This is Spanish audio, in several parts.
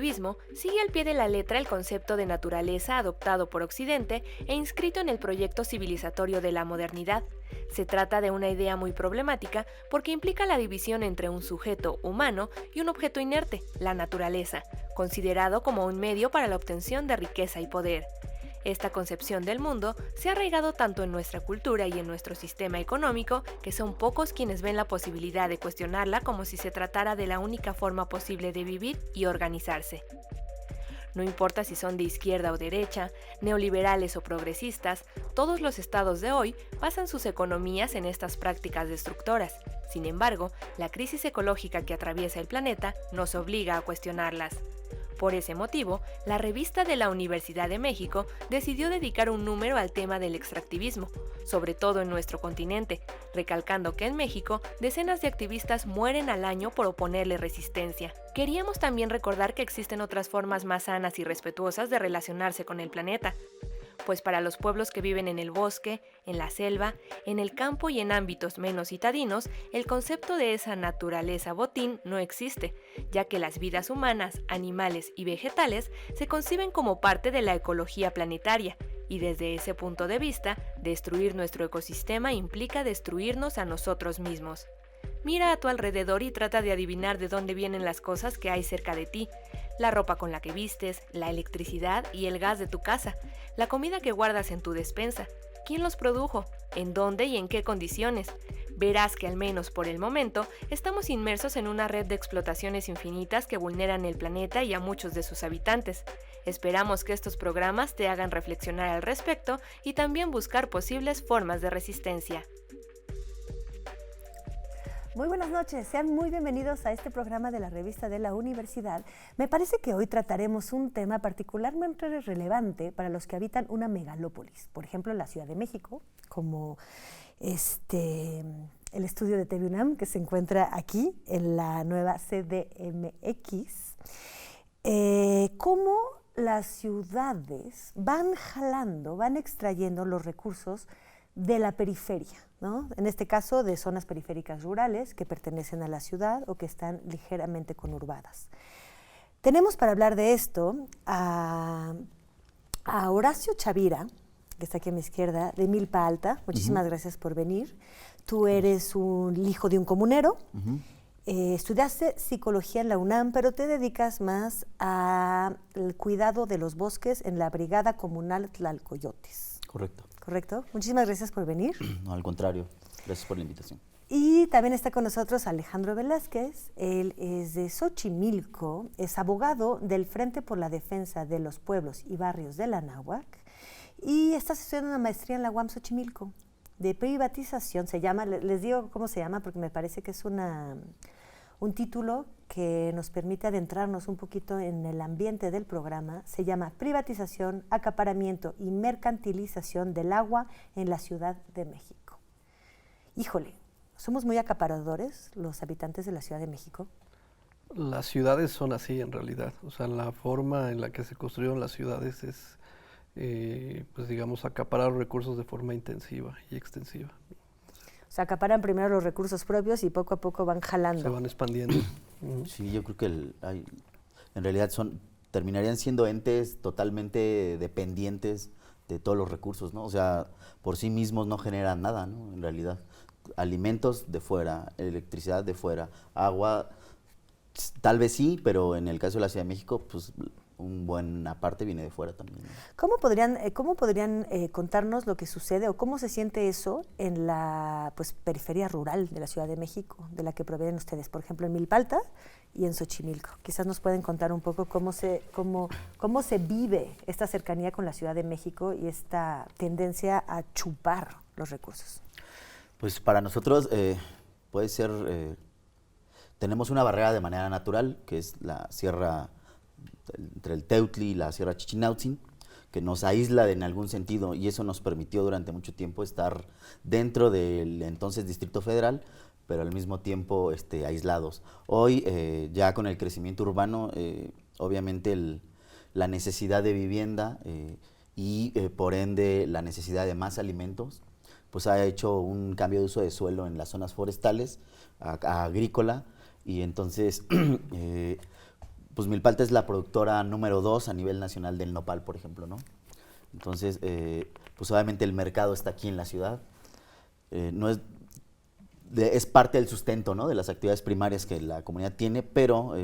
extractivismo sigue al pie de la letra el concepto de naturaleza adoptado por Occidente e inscrito en el proyecto civilizatorio de la modernidad. Se trata de una idea muy problemática porque implica la división entre un sujeto humano y un objeto inerte, la naturaleza, considerado como un medio para la obtención de riqueza y poder. Esta concepción del mundo se ha arraigado tanto en nuestra cultura y en nuestro sistema económico que son pocos quienes ven la posibilidad de cuestionarla como si se tratara de la única forma posible de vivir y organizarse. No importa si son de izquierda o derecha, neoliberales o progresistas, todos los estados de hoy basan sus economías en estas prácticas destructoras. Sin embargo, la crisis ecológica que atraviesa el planeta nos obliga a cuestionarlas. Por ese motivo, la revista de la Universidad de México decidió dedicar un número al tema del extractivismo, sobre todo en nuestro continente, recalcando que en México decenas de activistas mueren al año por oponerle resistencia. Queríamos también recordar que existen otras formas más sanas y respetuosas de relacionarse con el planeta, pues para los pueblos que viven en el bosque, en la selva, en el campo y en ámbitos menos citadinos, el concepto de esa naturaleza botín no existe, ya que las vidas humanas, animales y vegetales se conciben como parte de la ecología planetaria, y desde ese punto de vista, destruir nuestro ecosistema implica destruirnos a nosotros mismos. Mira a tu alrededor y trata de adivinar de dónde vienen las cosas que hay cerca de ti, la ropa con la que vistes, la electricidad y el gas de tu casa, la comida que guardas en tu despensa. ¿Quién los produjo? ¿En dónde y en qué condiciones? Verás que al menos por el momento estamos inmersos en una red de explotaciones infinitas que vulneran el planeta y a muchos de sus habitantes. Esperamos que estos programas te hagan reflexionar al respecto y también buscar posibles formas de resistencia. Muy buenas noches, sean muy bienvenidos a este programa de la revista de la universidad. Me parece que hoy trataremos un tema particularmente relevante para los que habitan una megalópolis, por ejemplo, la Ciudad de México, como el estudio de TV UNAM, que se encuentra aquí en la nueva CDMX. Cómo las ciudades van jalando, van extrayendo los recursos de la periferia, ¿no? En este caso de zonas periféricas rurales que pertenecen a la ciudad o que están ligeramente conurbadas. Tenemos para hablar de esto a Horacio Chavira, que está aquí a mi izquierda, de Milpa Alta. Muchísimas gracias por venir. Tú eres un hijo de un comunero, estudiaste psicología en la UNAM, pero te dedicas más al cuidado de los bosques en la Brigada Comunal Tlalcoyotes. Correcto. ¿Correcto? Muchísimas gracias por venir. No, al contrario, gracias por la invitación. Y también está con nosotros Alejandro Velázquez, él es de Xochimilco, es abogado del Frente por la Defensa de los Pueblos y Barrios de la Anáhuac y está estudiando una maestría en la UAM Xochimilco de privatización, se llama, les digo cómo se llama porque me parece que es un título que nos permite adentrarnos un poquito en el ambiente del programa. Se llama Privatización, Acaparamiento y Mercantilización del Agua en la Ciudad de México. Híjole, ¿somos muy acaparadores los habitantes de la Ciudad de México? Las ciudades son así en realidad, o sea, la forma en la que se construyeron las ciudades es, pues digamos, acaparar recursos de forma intensiva y extensiva. O sea, acaparan primero los recursos propios y poco a poco van jalando. Se van expandiendo. Sí, yo creo que en realidad terminarían siendo entes totalmente dependientes de todos los recursos, ¿no? O sea, por sí mismos no generan nada, ¿no? En realidad, alimentos de fuera, electricidad de fuera, agua, tal vez sí, pero en el caso de la Ciudad de México, pues buena parte viene de fuera también, ¿no? ¿Cómo podrían contarnos lo que sucede o cómo se siente eso en la periferia rural de la Ciudad de México, de la que provienen ustedes, por ejemplo, en Milpa Alta y en Xochimilco? Quizás nos pueden contar un poco cómo se vive esta cercanía con la Ciudad de México y esta tendencia a chupar los recursos. Pues para nosotros puede ser, tenemos una barrera de manera natural, que es la sierra entre el Teutli y la Sierra Chichinautzin, que nos aísla en algún sentido, y eso nos permitió durante mucho tiempo estar dentro del entonces Distrito Federal, pero al mismo tiempo aislados. Hoy, ya con el crecimiento urbano, obviamente la necesidad de vivienda y por ende la necesidad de más alimentos, pues ha hecho un cambio de uso de suelo en las zonas forestales, a agrícola, y entonces pues Milpalta es la productora número 2 a nivel nacional del nopal, por ejemplo, ¿no? Entonces, pues obviamente el mercado está aquí en la ciudad. No es, es parte del sustento, ¿no?, de las actividades primarias que la comunidad tiene, pero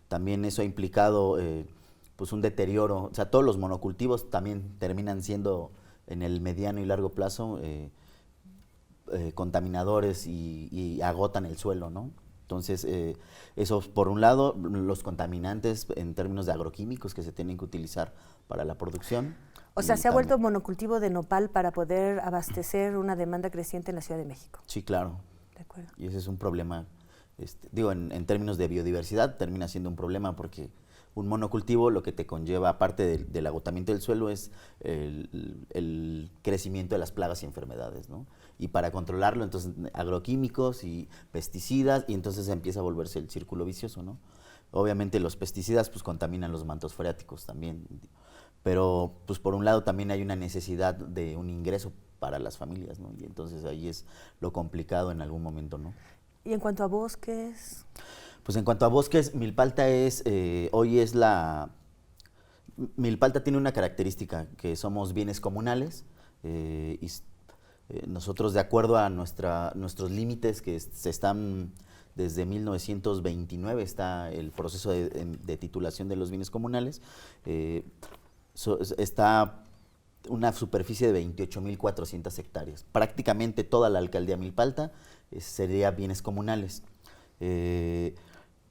también eso ha implicado pues un deterioro. O sea, todos los monocultivos también terminan siendo en el mediano y largo plazo contaminadores y agotan el suelo, ¿no? Entonces, eso por un lado, los contaminantes en términos de agroquímicos que se tienen que utilizar para la producción. O sea, se ha vuelto monocultivo de nopal para poder abastecer una demanda creciente en la Ciudad de México. Sí, claro. De acuerdo. Y ese es un problema, digo, en términos de biodiversidad termina siendo un problema porque un monocultivo lo que te conlleva, aparte del agotamiento del suelo, es el crecimiento de las plagas y enfermedades, ¿no? Y para controlarlo, entonces, agroquímicos y pesticidas, y entonces empieza a volverse el círculo vicioso, ¿no? Obviamente los pesticidas pues contaminan los mantos freáticos también, pero pues por un lado también hay una necesidad de un ingreso para las familias, ¿no? Y entonces ahí es lo complicado en algún momento, ¿no? ¿Y en cuanto a bosques? Pues en cuanto a bosques, Milpalta es, Milpalta tiene una característica, que somos bienes comunales, nosotros, de acuerdo a nuestros límites, que se están desde 1929, está el proceso de titulación de los bienes comunales, está una superficie de 28.400 hectáreas. Prácticamente toda la alcaldía Milpalta sería bienes comunales.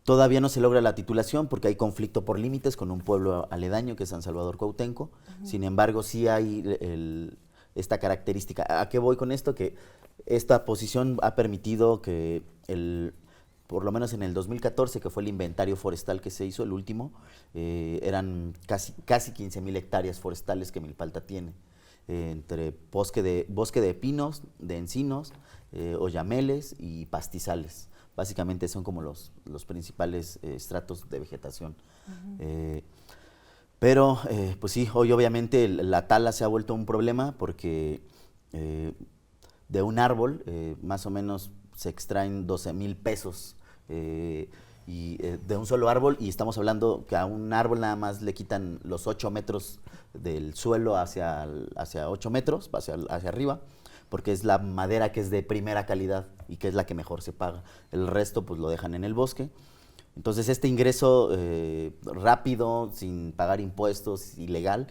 Todavía no se logra la titulación porque hay conflicto por límites con un pueblo aledaño que es San Salvador Cuauhtenco. Sin embargo, sí hay esta característica. ¿A qué voy con esto? Que esta posición ha permitido que por lo menos en el 2014, que fue el inventario forestal que se hizo, el último, eran casi 15.000 hectáreas forestales que Milpalta tiene, entre bosque de pinos, de encinos, oyameles y pastizales. Básicamente son como los principales estratos de vegetación. Pero, pues sí, hoy obviamente la tala se ha vuelto un problema porque de un árbol más o menos se extraen 12,000 pesos de un solo árbol, y estamos hablando que a un árbol nada más le quitan los 8 metros del suelo hacia 8 metros, hacia arriba, porque es la madera que es de primera calidad y que es la que mejor se paga. El resto pues lo dejan en el bosque. Entonces este ingreso rápido, sin pagar impuestos, ilegal,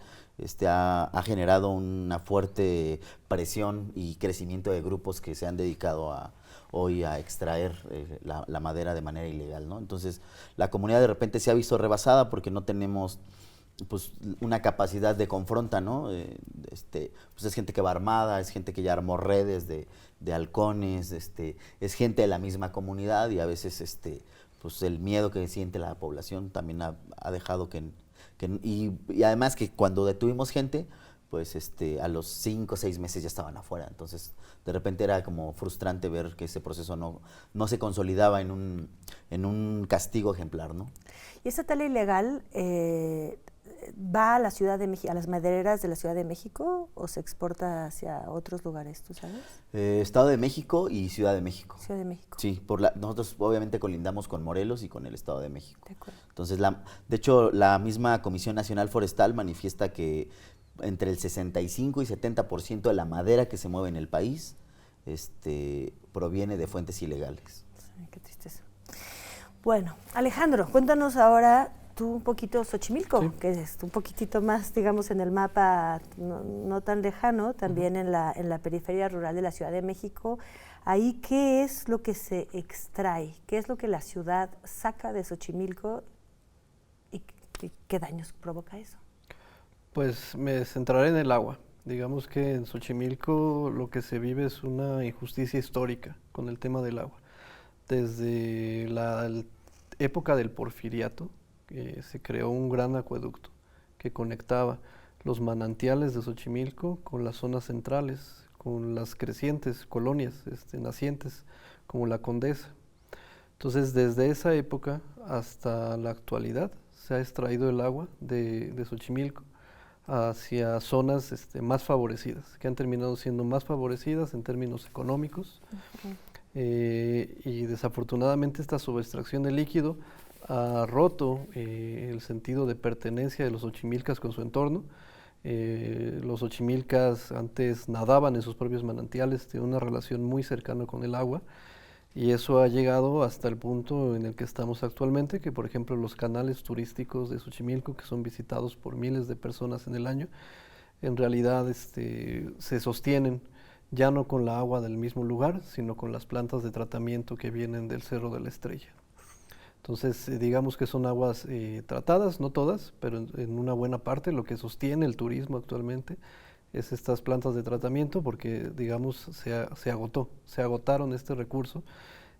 ha generado una fuerte presión y crecimiento de grupos que se han dedicado hoy a extraer la madera de manera ilegal, ¿no? Entonces la comunidad de repente se ha visto rebasada porque no tenemos pues una capacidad de confronta, ¿no? Pues es gente que va armada, es gente que ya armó redes de halcones, es gente de la misma comunidad, y a veces pues el miedo que siente la población también ha dejado y además que cuando detuvimos gente, pues a los 5 o 6 meses ya estaban afuera. Entonces de repente era como frustrante ver que ese proceso no se consolidaba en un castigo ejemplar, ¿no? ¿Y esa tala ilegal va a la Ciudad de México, a las madereras de la Ciudad de México, o se exporta hacia otros lugares, tú sabes? Estado de México y Ciudad de México. Ciudad de México. Sí, nosotros obviamente colindamos con Morelos y con el Estado de México. De acuerdo. Entonces, de hecho, la misma Comisión Nacional Forestal manifiesta que entre el 65 y 70% de la madera que se mueve en el país proviene de fuentes ilegales. Ay, qué tristeza. Bueno, Alejandro, cuéntanos ahora tú un poquito Xochimilco, sí, que es un poquitito más, digamos, en el mapa no tan lejano, también en la periferia rural de la Ciudad de México. Ahí, ¿qué es lo que se extrae? ¿Qué es lo que la ciudad saca de Xochimilco y qué daños provoca eso? Pues me centraré en el agua. Digamos que en Xochimilco lo que se vive es una injusticia histórica con el tema del agua. Desde la época del Porfiriato, se creó un gran acueducto que conectaba los manantiales de Xochimilco con las zonas centrales, con las crecientes colonias nacientes como la Condesa. Entonces, desde esa época hasta la actualidad se ha extraído el agua de Xochimilco hacia zonas más favorecidas, que han terminado siendo más favorecidas en términos económicos. Y desafortunadamente esta subextracción de líquido ha roto el sentido de pertenencia de los xochimilcas con su entorno. Los xochimilcas antes nadaban en sus propios manantiales, tenían una relación muy cercana con el agua, y eso ha llegado hasta el punto en el que estamos actualmente, que por ejemplo los canales turísticos de Xochimilco, que son visitados por miles de personas en el año, en realidad se sostienen ya no con la agua del mismo lugar, sino con las plantas de tratamiento que vienen del Cerro de la Estrella. Entonces, digamos que son aguas tratadas, no todas, pero en una buena parte lo que sostiene el turismo actualmente es estas plantas de tratamiento, porque, digamos, se agotaron este recurso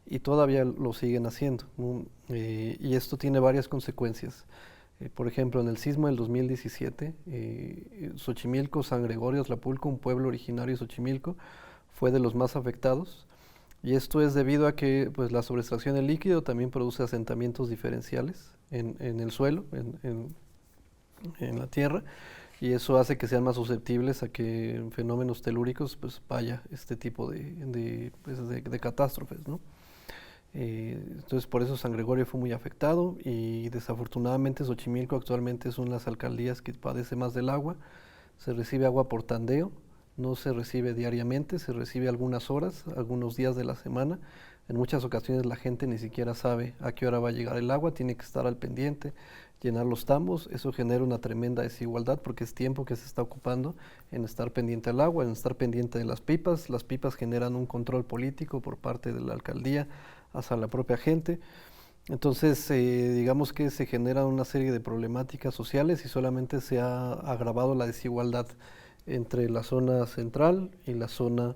y todavía lo siguen haciendo, ¿no? Y esto tiene varias consecuencias. Por ejemplo, en el sismo del 2017, Xochimilco, San Gregorio Atlapulco, un pueblo originario de Xochimilco, fue de los más afectados. Y esto es debido a que pues, la sobreextracción del líquido también produce asentamientos diferenciales en el suelo, en la tierra, y eso hace que sean más susceptibles a que en fenómenos telúricos pues, vaya este tipo de catástrofes, ¿no? Entonces por eso San Gregorio fue muy afectado, y desafortunadamente Xochimilco actualmente es una de las alcaldías que padece más del agua. Se recibe agua por tandeo, no se recibe diariamente, se recibe algunas horas, algunos días de la semana. En muchas ocasiones la gente ni siquiera sabe a qué hora va a llegar el agua, tiene que estar al pendiente, llenar los tambos. Eso genera una tremenda desigualdad porque es tiempo que se está ocupando en estar pendiente al agua, en estar pendiente de las pipas. Las pipas generan un control político por parte de la alcaldía hacia la propia gente. Entonces, digamos que se generan una serie de problemáticas sociales y solamente se ha agravado la desigualdad entre la zona central y la zona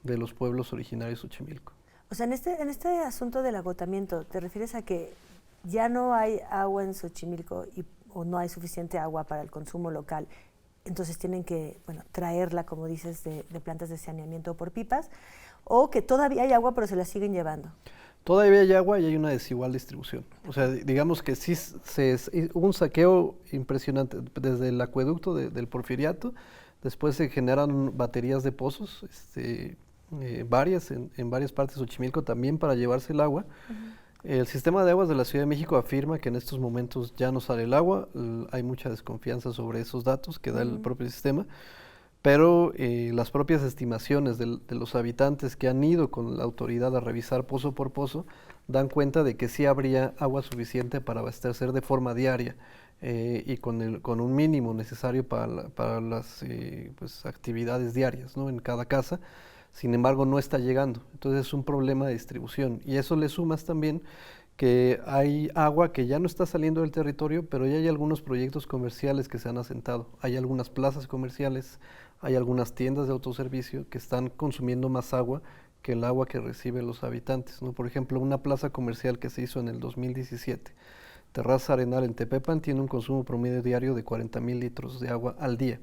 de los pueblos originarios de Xochimilco. O sea, en este asunto del agotamiento, ¿te refieres a que ya no hay agua en Xochimilco o no hay suficiente agua para el consumo local? Entonces tienen que, traerla, como dices, de plantas de saneamiento por pipas, o que todavía hay agua pero se la siguen llevando. Todavía hay agua y hay una desigual distribución. O sea, digamos que sí hubo un saqueo impresionante desde el acueducto del Porfiriato. Después se generan baterías de pozos, varias en varias partes de Xochimilco también para llevarse el agua. El sistema de aguas de la Ciudad de México afirma que en estos momentos ya no sale el agua. Hay mucha desconfianza sobre esos datos que da el propio sistema, pero las propias estimaciones de los habitantes que han ido con la autoridad a revisar pozo por pozo dan cuenta de que sí habría agua suficiente para abastecer de forma diaria. Y con un mínimo necesario para las actividades diarias, ¿no? En cada casa. Sin embargo, no está llegando. Entonces es un problema de distribución. Y eso le sumas también que hay agua que ya no está saliendo del territorio, pero ya hay algunos proyectos comerciales que se han asentado. Hay algunas plazas comerciales, hay algunas tiendas de autoservicio que están consumiendo más agua que el agua que reciben los habitantes, ¿no? Por ejemplo, una plaza comercial que se hizo en el 2017, Terraza Arenal en Tepepan, tiene un consumo promedio diario de 40,000 litros de agua al día,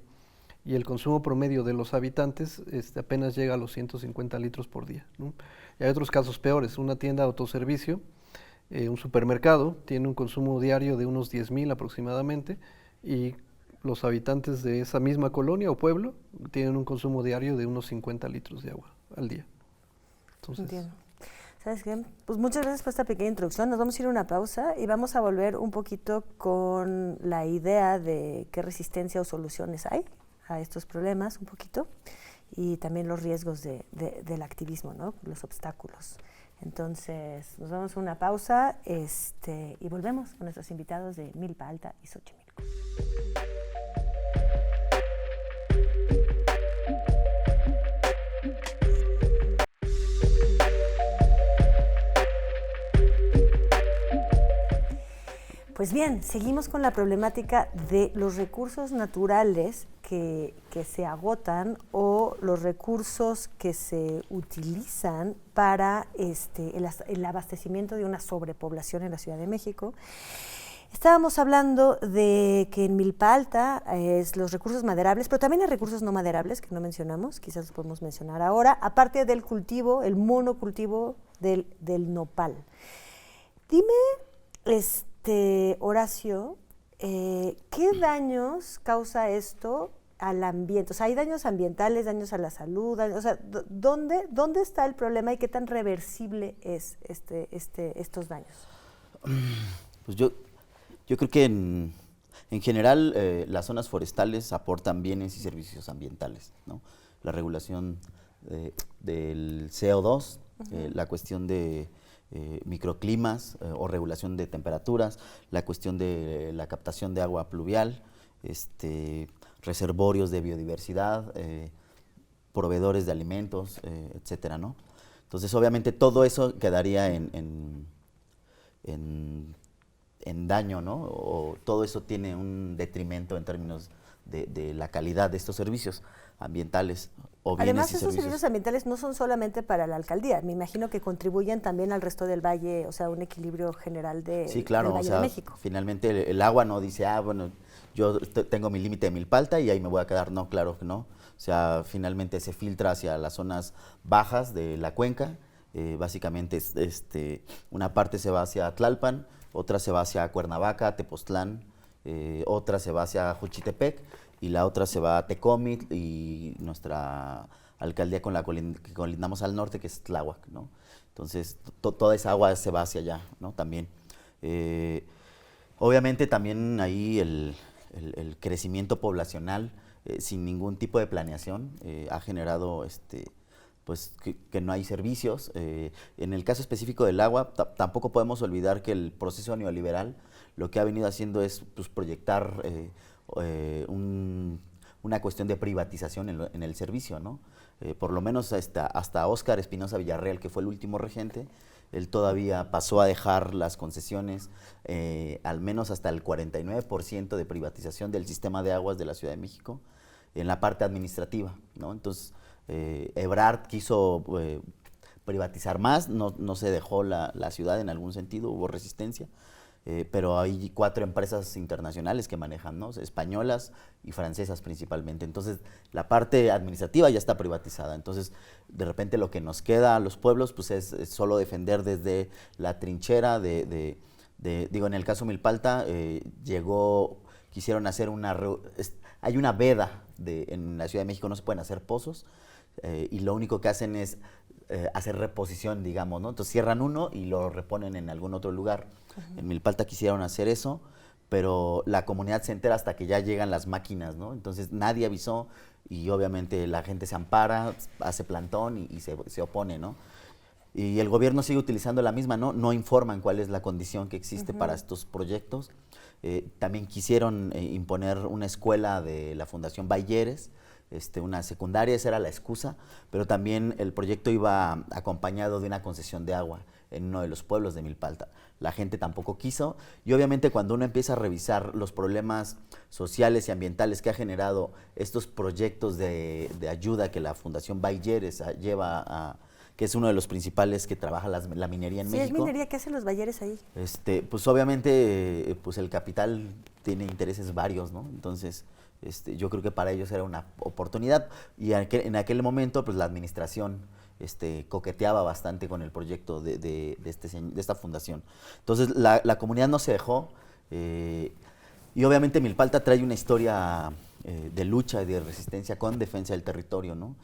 y el consumo promedio de los habitantes apenas llega a los 150 litros por día, ¿no? Y hay otros casos peores. Una tienda de autoservicio, un supermercado, tiene un consumo diario de unos 10,000 aproximadamente, y los habitantes de esa misma colonia o pueblo tienen un consumo diario de unos 50 litros de agua al día. Entonces, entiendo. ¿Sabes qué? Pues muchas gracias por esta pequeña introducción. Nos vamos a ir a una pausa y vamos a volver un poquito con la idea de qué resistencia o soluciones hay a estos problemas, un poquito, y también los riesgos del activismo, ¿no? Los obstáculos. Entonces, nos vamos a una pausa y volvemos con nuestros invitados de Milpa Alta y Xochimilco. Pues bien, seguimos con la problemática de los recursos naturales que se agotan o los recursos que se utilizan para el abastecimiento de una sobrepoblación en la Ciudad de México. Estábamos hablando de que en Milpa Alta es los recursos maderables, pero también hay recursos no maderables que no mencionamos, quizás los podemos mencionar ahora, aparte del cultivo, el monocultivo del nopal. Dime, Horacio, ¿qué daños causa esto al ambiente? O sea, ¿hay daños ambientales, daños a la salud? O sea, ¿dónde está el problema y qué tan reversible es estos daños? Pues yo creo que en general las zonas forestales aportan bienes y servicios ambientales, ¿no? La regulación del CO2, la cuestión de microclimas o regulación de temperaturas, la cuestión de la captación de agua pluvial, reservorios de biodiversidad, proveedores de alimentos, etcétera, ¿no? Entonces, obviamente, todo eso quedaría en daño, ¿no? O todo eso tiene un detrimento en términos de la calidad de estos servicios ambientales o bienes Además, y esos servicios. servicios ambientales no son solamente para la alcaldía, me imagino que contribuyen también al resto del valle, o sea, un equilibrio general Sí, claro, del o Valle sea, de México. finalmente el agua no dice, bueno, yo tengo mi límite de Milpalta y ahí me voy a quedar. No, claro que no. O sea, finalmente se filtra hacia las zonas bajas de la cuenca. Básicamente, una parte se va hacia Tlalpan, otra se va hacia Cuernavaca, Tepoztlán, otra se va hacia Juchitepec y la otra se va a Tecómitl y nuestra alcaldía con la que colindamos al norte, que es Tláhuac, ¿no? Entonces, toda esa agua se va hacia allá, ¿no? También. Obviamente también ahí el crecimiento poblacional sin ningún tipo de planeación ha generado pues que no hay servicios. En el caso específico del agua, tampoco podemos olvidar que el proceso neoliberal lo que ha venido haciendo es pues, proyectar una cuestión de privatización en el servicio, ¿no? Por lo menos hasta Óscar Espinosa Villarreal, que fue el último regente, él todavía pasó a dejar las concesiones, al menos hasta el 49% de privatización del sistema de aguas de la Ciudad de México, en la parte administrativa, ¿no? Entonces, Ebrard quiso privatizar más, no se dejó la ciudad en algún sentido, hubo resistencia, pero hay 4 empresas internacionales que manejan, ¿no? Españolas y francesas principalmente. Entonces, la parte administrativa ya está privatizada. Entonces, de repente lo que nos queda a los pueblos pues es solo defender desde la trinchera digo, en el caso Milpalta, quisieron hacer hay una veda en la Ciudad de México, no se pueden hacer pozos, y lo único que hacen es hacer reposición, digamos, ¿no? Entonces cierran uno y lo reponen en algún otro lugar. En Milpalta quisieron hacer eso, pero la comunidad se entera hasta que ya llegan las máquinas, ¿no? Entonces nadie avisó y obviamente la gente se ampara, hace plantón y se opone, ¿no? Y el gobierno sigue utilizando la misma, ¿no? No informan cuál es la condición que existe para estos proyectos. También quisieron imponer una escuela de la Fundación Bayeres, una secundaria, esa era la excusa, pero también el proyecto iba acompañado de una concesión de agua en uno de los pueblos de Milpalta. La gente tampoco quiso y obviamente cuando uno empieza a revisar los problemas sociales y ambientales que ha generado estos proyectos de ayuda que la Fundación Bayeres lleva que es uno de los principales que trabaja la minería en México. Sí, es minería, ¿qué hacen los Bayeres ahí? Pues obviamente pues el capital tiene intereses varios, ¿no? Entonces, yo creo que para ellos era una oportunidad y en aquel momento pues la administración coqueteaba bastante con el proyecto de esta fundación. Entonces la comunidad no se dejó y obviamente Milpalta trae una historia de lucha y de resistencia con defensa del territorio, ¿no?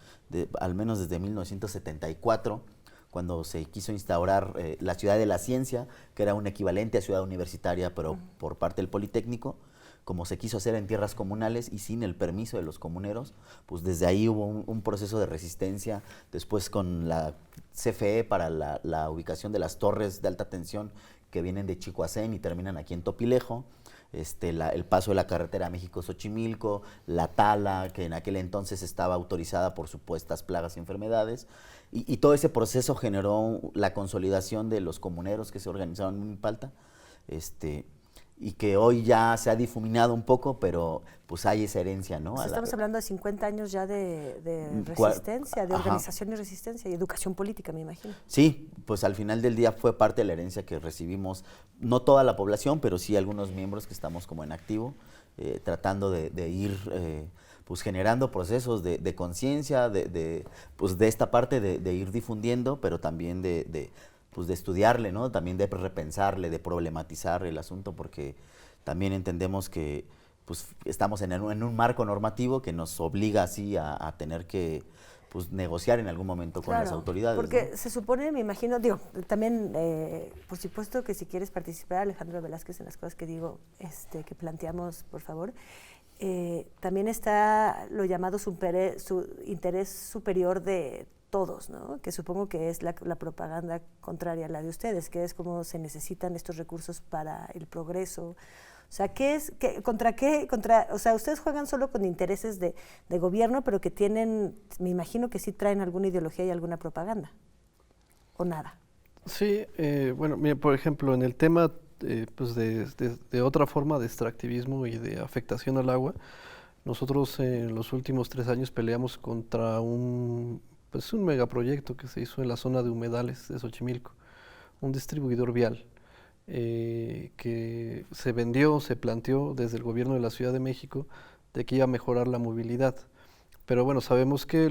Al menos desde 1974, cuando se quiso instaurar la Ciudad de la Ciencia, que era un equivalente a ciudad universitaria, pero por parte del Politécnico, como se quiso hacer en tierras comunales y sin el permiso de los comuneros, pues desde ahí hubo un proceso de resistencia, después con la CFE para la ubicación de las torres de alta tensión que vienen de Chicoacén y terminan aquí en Topilejo, el paso de la carretera México-Xochimilco, la tala, que en aquel entonces estaba autorizada por supuestas plagas y enfermedades, y todo ese proceso generó la consolidación de los comuneros que se organizaron en Milpalta, y que hoy ya se ha difuminado un poco, pero pues hay esa herencia, ¿no? Pues estamos hablando de 50 años ya de resistencia, de organización y resistencia y educación política, me imagino. Sí, pues al final del día fue parte de la herencia que recibimos, no toda la población, pero sí algunos miembros que estamos como en activo, tratando de ir pues generando procesos de conciencia, pues de esta parte de ir difundiendo, pero también pues de estudiarle, ¿no? También de repensarle, de problematizar el asunto, porque también entendemos que pues estamos en un marco normativo que nos obliga así a tener que pues negociar en algún momento con las autoridades. Porque ¿no? se supone, me imagino, digo, también, por supuesto que si quieres participar, Alejandro Velázquez, en las cosas que digo, que planteamos, por favor, también está lo llamado interés superior de todos, ¿no? Que supongo que es la propaganda contraria a la de ustedes, que es cómo se necesitan estos recursos para el progreso. O sea, o sea, ustedes juegan solo con intereses de gobierno, pero que tienen, me imagino que sí traen alguna ideología y alguna propaganda, o nada. Sí, bueno, mira, por ejemplo, en el tema pues de otra forma de extractivismo y de afectación al agua, nosotros en los últimos 3 años peleamos contra un megaproyecto que se hizo en la zona de humedales de Xochimilco, un distribuidor vial. Que se vendió, se planteó desde el gobierno de la Ciudad de México de que iba a mejorar la movilidad. Pero bueno, sabemos que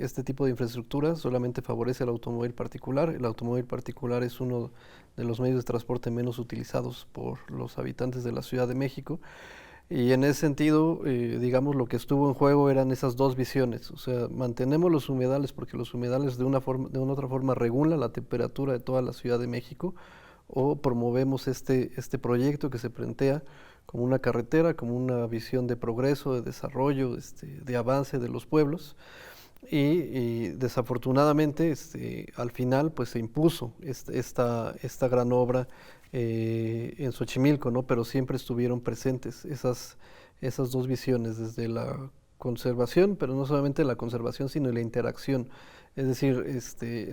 este tipo de infraestructura solamente favorece al automóvil particular. El automóvil particular es uno de los medios de transporte menos utilizados por los habitantes de la Ciudad de México. Y en ese sentido, digamos, lo que estuvo en juego eran esas dos visiones. O sea, mantenemos los humedales porque los humedales de una otra forma regulan la temperatura de toda la Ciudad de México, o promovemos este proyecto que se plantea como una carretera, como una visión de progreso, de desarrollo, de avance de los pueblos. Y desafortunadamente al final pues se impuso esta gran obra en Xochimilco, ¿no? Pero siempre estuvieron presentes esas dos visiones, desde la conservación, pero no solamente la conservación, sino la interacción. Es decir,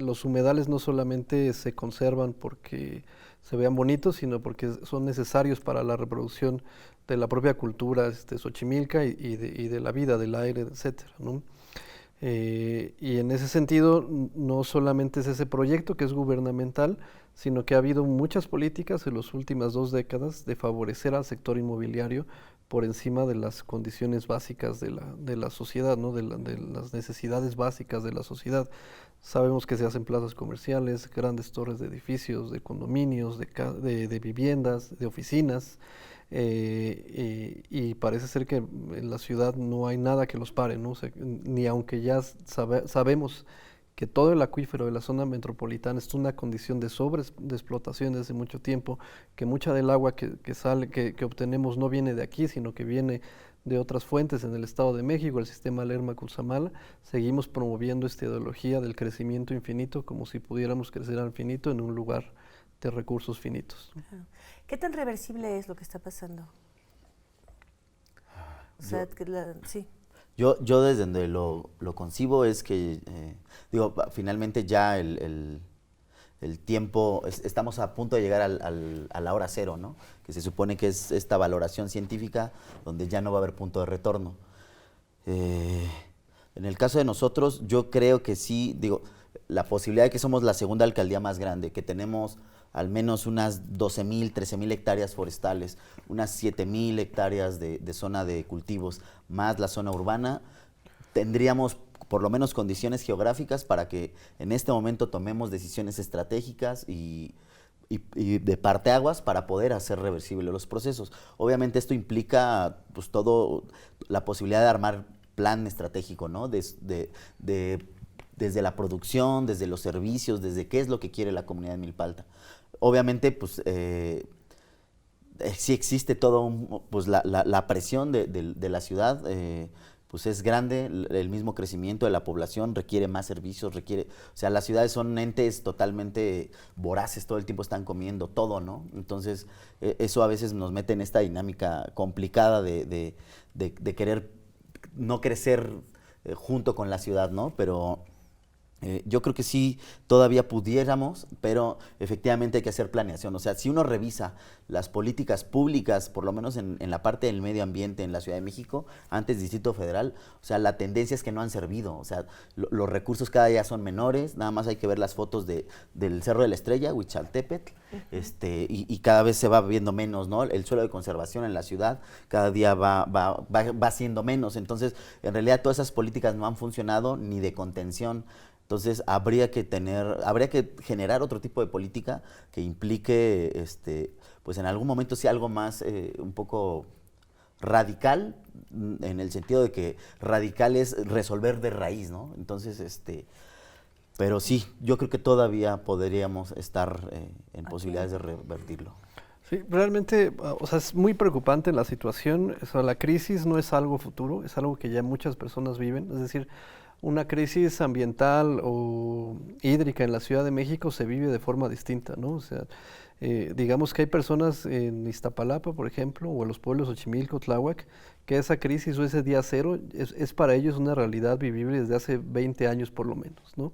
los humedales no solamente se conservan porque se vean bonitos, sino porque son necesarios para la reproducción de la propia cultura xochimilca y de la vida, del aire, etcétera, ¿no? Y en ese sentido, no solamente es ese proyecto que es gubernamental, sino que ha habido muchas políticas en las últimas 2 décadas de favorecer al sector inmobiliario por encima de las condiciones básicas de la sociedad, ¿no? de las necesidades básicas de la sociedad. Sabemos que se hacen plazas comerciales, grandes torres de edificios, de condominios, de viviendas, de oficinas, y parece ser que en la ciudad no hay nada que los pare, ¿no? O sea, ni aunque ya sabemos que todo el acuífero de la zona metropolitana es una condición de explotación desde hace mucho tiempo, que mucha del agua que obtenemos no viene de aquí, sino que viene de otras fuentes en el Estado de México, el sistema Lerma-Cutzamala. Seguimos promoviendo esta ideología del crecimiento infinito, como si pudiéramos crecer al infinito en un lugar de recursos finitos. Ajá. ¿Qué tan reversible es lo que está pasando? O sea, sí. Yo desde donde lo concibo es que, finalmente ya el tiempo, estamos a punto de llegar a la hora cero, ¿no? Que se supone que es esta valoración científica donde ya no va a haber punto de retorno. En el caso de nosotros, yo creo que sí, la posibilidad de que somos la segunda alcaldía más grande, que tenemos al menos unas 12,000, 13,000 hectáreas forestales, unas 7,000 hectáreas de zona de cultivos, más la zona urbana, tendríamos por lo menos condiciones geográficas para que en este momento tomemos decisiones estratégicas y de parteaguas para poder hacer reversibles los procesos. Obviamente esto implica pues la posibilidad de armar plan estratégico, ¿no? Desde la producción, desde los servicios, desde qué es lo que quiere la comunidad de Milpalta. Obviamente, pues, sí existe pues la presión de la ciudad, pues es grande, el mismo crecimiento de la población requiere más servicios, o sea, las ciudades son entes totalmente voraces, todo el tiempo están comiendo todo, ¿no? Entonces, eso a veces nos mete en esta dinámica complicada de querer no crecer junto con la ciudad, ¿no? Pero yo creo que sí, todavía pudiéramos, pero efectivamente hay que hacer planeación. O sea, si uno revisa las políticas públicas, por lo menos en la parte del medio ambiente en la Ciudad de México, antes Distrito Federal, o sea, la tendencia es que no han servido. O sea, los recursos cada día son menores, nada más hay que ver las fotos del Cerro de la Estrella, Huichaltépetl, y cada vez se va viendo menos, ¿no? El suelo de conservación en la ciudad cada día va siendo menos. Entonces, en realidad todas esas políticas no han funcionado ni de contención. Entonces habría que generar otro tipo de política que implique, pues en algún momento sí algo más, un poco radical, en el sentido de que radical es resolver de raíz, ¿no? Entonces, pero sí, yo creo que todavía podríamos estar en posibilidades de revertirlo. Sí, realmente, o sea, es muy preocupante la situación. O sea, la crisis no es algo futuro, es algo que ya muchas personas viven. Es decir, una crisis ambiental o hídrica en la Ciudad de México se vive de forma distinta, ¿no? O sea, digamos que hay personas en Iztapalapa, por ejemplo, o en los pueblos Xochimilco, Tláhuac, que esa crisis o ese día cero es para ellos una realidad vivible desde hace 20 años por lo menos, ¿no?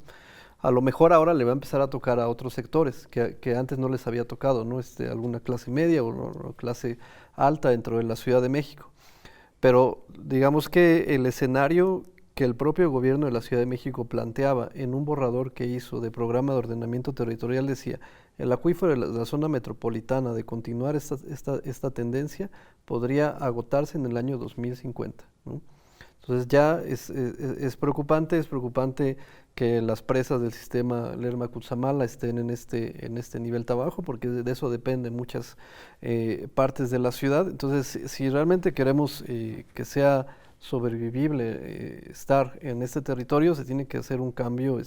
A lo mejor ahora le va a empezar a tocar a otros sectores que antes no les había tocado, ¿no? Alguna clase media o clase alta dentro de la Ciudad de México. Pero digamos que el escenario que el propio gobierno de la Ciudad de México planteaba en un borrador que hizo de programa de ordenamiento territorial decía, el acuífero de la zona metropolitana de continuar esta tendencia podría agotarse en el año 2050, ¿no? Entonces ya es preocupante que las presas del sistema Lerma-Cutzamala estén en este nivel tan bajo, porque de eso dependen muchas partes de la ciudad. Entonces, si realmente queremos que sea sobrevivible estar en este territorio, se tiene que hacer un cambio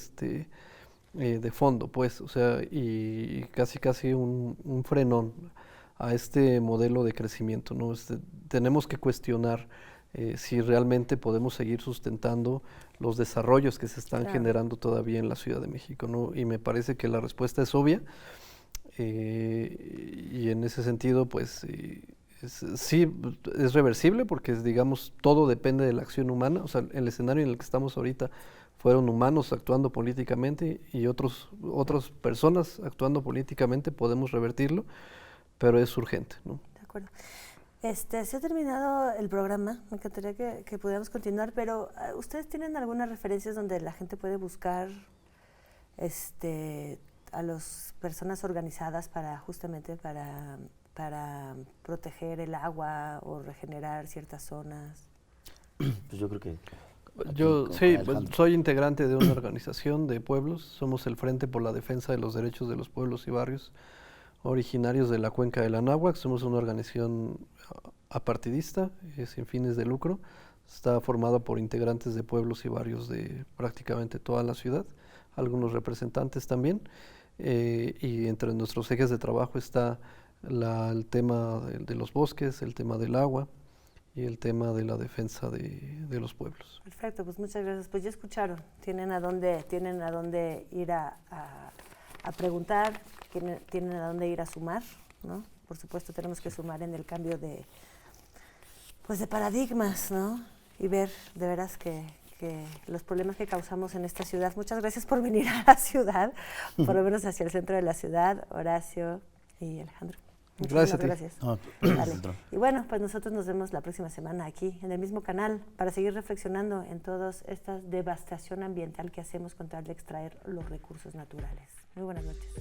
de fondo, pues, o sea, y casi un frenón a este modelo de crecimiento, ¿no? Tenemos que cuestionar si realmente podemos seguir sustentando los desarrollos que se están generando todavía en la Ciudad de México, ¿no? Y me parece que la respuesta es obvia, y en ese sentido, pues, sí, es reversible porque, digamos, todo depende de la acción humana. O sea, el escenario en el que estamos ahorita fueron humanos actuando políticamente y otras personas actuando políticamente, podemos revertirlo, pero es urgente, ¿no? De acuerdo. Se ha terminado el programa, me encantaría que pudiéramos continuar, pero ¿ustedes tienen algunas referencias donde la gente puede buscar a las personas organizadas justamente para proteger el agua o regenerar ciertas zonas? Pues yo creo que... Yo sí, pues, soy integrante de una organización de pueblos, somos el Frente por la Defensa de los Derechos de los Pueblos y Barrios originarios de la Cuenca del Anáhuac. Somos una organización apartidista, sin fines de lucro. Está formada por integrantes de pueblos y barrios de prácticamente toda la ciudad, algunos representantes también, y entre nuestros ejes de trabajo está el tema de los bosques, el tema del agua y el tema de la defensa de los pueblos. Perfecto, pues muchas gracias. Pues ya escucharon, tienen a dónde ir a preguntar, tienen a dónde ir a sumar, ¿no? Por supuesto tenemos que sumar en el cambio de paradigmas, ¿no? Y ver de veras que los problemas que causamos en esta ciudad. Muchas gracias por venir a la ciudad, por lo menos hacia el centro de la ciudad, Horacio y Alejandro. Gracias a ti. Gracias. Vale. Y bueno, pues nosotros nos vemos la próxima semana aquí, en el mismo canal, para seguir reflexionando en toda esta devastación ambiental que hacemos con tal de extraer los recursos naturales. Muy buenas noches.